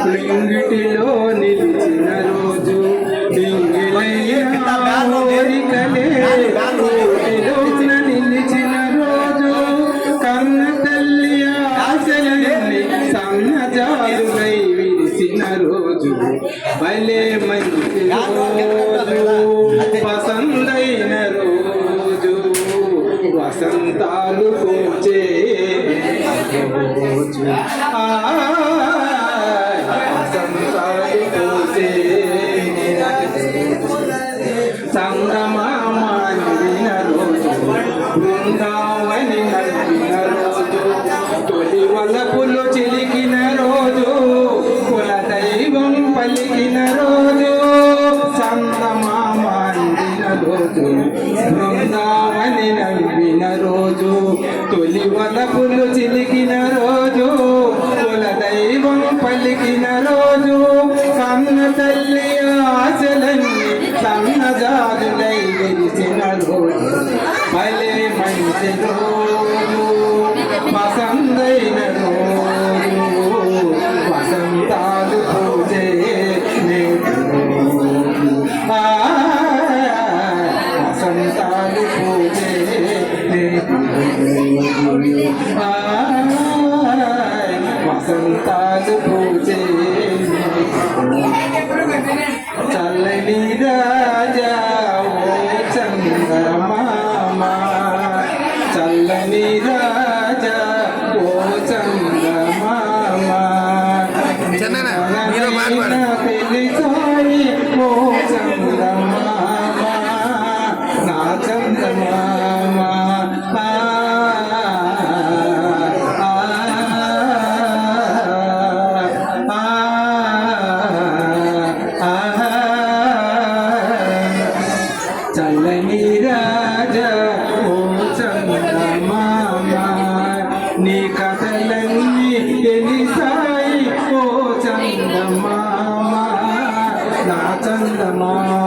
లింగిటిలో నిలిచిన రోజు కోరికలేటిలోన నిలిచిన రోజు కన్న తల్లి ఆశలన్నీ సన్నజాలునై విరిసిన రోజు భలే మంచి రోజు పసందైన రోజు వసంతాలు పూచే రోజు వసంతాలు పూచే సంగమామానిన రోజు బృందావని నడిపిన రోజు తొలి వలపులు చిలికిన రోజు కుల దైవం పలికిన రోజు సంగమామానిన రోజు బృందావని నడిపిన రోజు తొలి వలపులు చిలికిన రోజు కుల దైవం పలికిన రోజు కన్న తల్లి ఆశలన్నీ సన్నజాలునై విరిసిన రోజు భలే మంచి రోజు పసందైన రోజు వసంతాలు పూజే వసంతాలు పూజే వసంతాలు పూజే చల్లని రాజా ఓ చంద్రమామ చల్లని రాజా ఓ చంద్రమామ తెలిసాయి ఓ చంద్రమామ నా చంద్రమామ చల్లని రాజా ఓ చంద్రమామ నీ కథలన్నీ తెలిసాయి ఓ చంద్రమామ నా చంద్రమామ